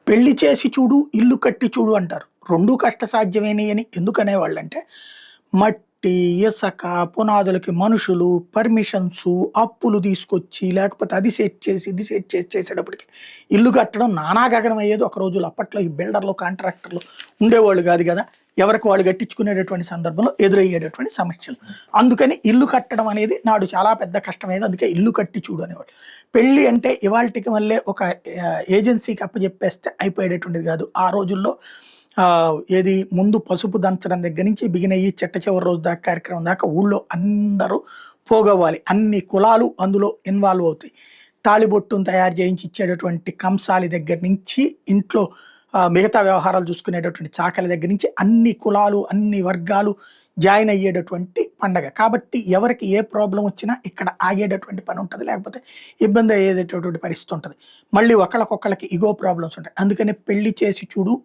పెళ్లి చేసి చూడు, ఇల్లు కట్టి చూడు అంటారు. రెండూ కష్టసాధ్యమేనని ఎందుకు అనేవాళ్ళంటే, మట్టి, ఇసక, పునాదులకి మనుషులు, పర్మిషన్సు, అప్పులు తీసుకొచ్చి, లేకపోతే అది సెట్ చేసి, ఇది సెట్ చేసి చేసేటప్పటికి ఇల్లు కట్టడం నానా గగనం అయ్యేది ఒక రోజుల్లో. అప్పట్లో ఈ బిల్డర్లు, కాంట్రాక్టర్లు ఉండేవాళ్ళు కాదు కదా! ఎవరికి వాళ్ళు కట్టించుకునేటటువంటి సందర్భంలో ఎదురయ్యేటటువంటి సమస్యలు. అందుకని ఇల్లు కట్టడం అనేది నాడు చాలా పెద్ద కష్టమయ్యేది. అందుకే ఇల్లు కట్టి చూడు అనేవాళ్ళు. పెళ్లి అంటే ఇవాల్టికి మళ్ళీ ఒక ఏజెన్సీకి అప్పచెప్పేస్తే అయిపోయేటటువంటిది కాదు. ఆ రోజుల్లో ఏది ముందు పసుపు దంచడం దగ్గర నుంచి బిగిన్ అయ్యి చిట్ట చివరి రోజు దాకా కార్యక్రమం దాకా ఊళ్ళో అందరూ పోగవ్వాలి. అన్ని కులాలు అందులో ఇన్వాల్వ్ అవుతాయి. తాళిబొట్టును తయారు చేయించి ఇచ్చేటటువంటి కంసాలి దగ్గర నుంచి ఇంట్లో మిగతా వ్యవహారాలు చూసుకునేటటువంటి చాకల దగ్గర నుంచి అన్ని కులాలు, అన్ని వర్గాలు జాయిన్ అయ్యేటటువంటి పండగ. కాబట్టి ఎవరికి ఏ ప్రాబ్లం వచ్చినా ఇక్కడ ఆగేటటువంటి పని ఉంటుంది, లేకపోతే ఇబ్బంది అయ్యేటటువంటి పరిస్థితి ఉంటుంది. మళ్ళీ ఒకళ్ళకొకళ్ళకి ఇగో ప్రాబ్లమ్స్ ఉంటాయి. అందుకని పెళ్లి చేసి చూడు,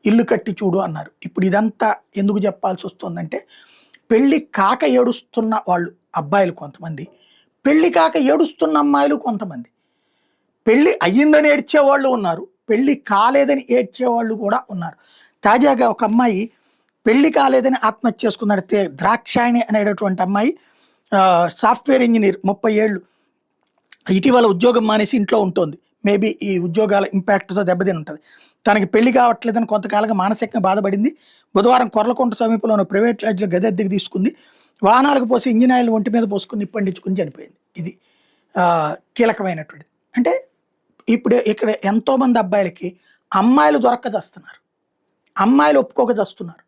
ఇల్లు కట్టి చూడు అన్నారు. ఇప్పుడు ఇదంతా ఎందుకు చెప్పాల్సి వస్తుందంటే, పెళ్లి కాక ఏడుస్తున్న వాళ్ళు అబ్బాయిలు కొంతమంది, పెళ్లి కాక ఏడుస్తున్న అమ్మాయిలు కొంతమంది, పెళ్లి అయ్యిందని ఏడ్చేవాళ్ళు ఉన్నారు, పెళ్లి కాలేదని ఏడ్చేవాళ్ళు కూడా ఉన్నారు. తాజాగా ఒక అమ్మాయి పెళ్లి కాలేదని ఆత్మహత్య చేసుకున్నాడు. ద్రాక్షాయణి అనేటటువంటి అమ్మాయి సాఫ్ట్వేర్ ఇంజనీర్, 30 ఏళ్ళు. ఇటీవల ఉద్యోగం మానేసి ఇంట్లో ఉంటుంది. మేబీ ఈ ఉద్యోగాల ఇంపాక్ట్తో దెబ్బతిని ఉంటుంది. తనకి పెళ్లి కావట్లేదని కొంతకాలంగా మానసికంగా బాధపడింది. బుధవారం కొర్లకుంట సమీపంలోని ప్రైవేట్ లాడ్జ్లో గది అద్దెకు తీసుకుంది. వాహనాలకు పోసి ఇంజిన్ ఆయిల్ ఒంటి మీద పోసుకుని నిప్పండించుకుని చనిపోయింది. ఇది కీలకమైనటువంటిది. అంటే ఇప్పుడు ఇక్కడ ఎంతోమంది అబ్బాయిలకి అమ్మాయిలు దొరక్క చేస్తున్నారు, అమ్మాయిలు ఒప్పుకోక చేస్తున్నారు.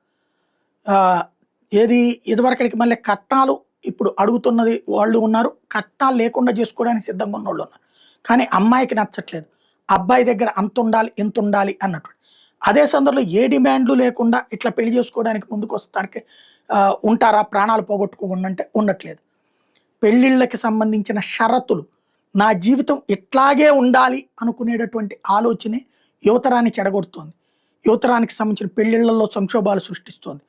ఏది ఇదివరకడికి మళ్ళీ కట్నాలు ఇప్పుడు అడుగుతున్నది వాళ్ళు ఉన్నారు, కట్నాలు లేకుండా చేసుకోవడానికి సిద్ధంగా ఉన్న వాళ్ళు ఉన్నారు. కానీ అమ్మాయికి నచ్చట్లేదు, అబ్బాయి దగ్గర అంత ఉండాలి ఇంత ఉండాలి అన్నట్టు. అదే సందర్భంలో ఏ డిమాండ్లు లేకుండా ఇట్లా పెళ్లి చేసుకోవడానికి ముందుకు వస్తానికి ఉంటారా, ప్రాణాలు పోగొట్టుకోకుండా అంటే ఉండట్లేదు. పెళ్ళిళ్ళకి సంబంధించిన షరతులు, నా జీవితం ఇట్లాగే ఉండాలి అనుకునేటటువంటి ఆలోచనే యువతరాన్ని చెడగొడుతోంది. యువతరానికి సంబంధించిన పెళ్ళిళ్ళల్లో సంక్షోభాలు సృష్టిస్తోంది.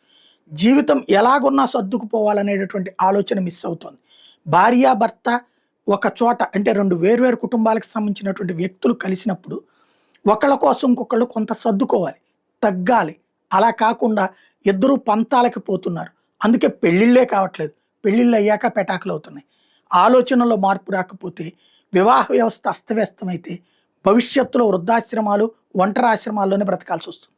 జీవితం ఎలాగున్నా సర్దుకుపోవాలనేటటువంటి ఆలోచన మిస్ అవుతోంది. భార్యాభర్త ఒక చోట అంటే రెండు వేర్వేరు కుటుంబాలకు సంబంధించినటువంటి వ్యక్తులు కలిసినప్పుడు ఒకళ్ళ కోసం ఇంకొకళ్ళు కొంత సర్దుకోవాలి, తగ్గాలి. అలా కాకుండా ఇద్దరూ పంతాలకి పోతున్నారు. అందుకే పెళ్ళిళ్ళే కావట్లేదు, పెళ్ళిళ్ళు అయ్యాక పెటాకులు అవుతున్నాయి. ఆలోచనలో మార్పు రాకపోతే, వివాహ వ్యవస్థ అస్తవ్యస్తమైతే భవిష్యత్తులో వృద్ధాశ్రమాలు, ఒంటరి ఆశ్రమాల్లోనే బ్రతకాల్సి వస్తుంది.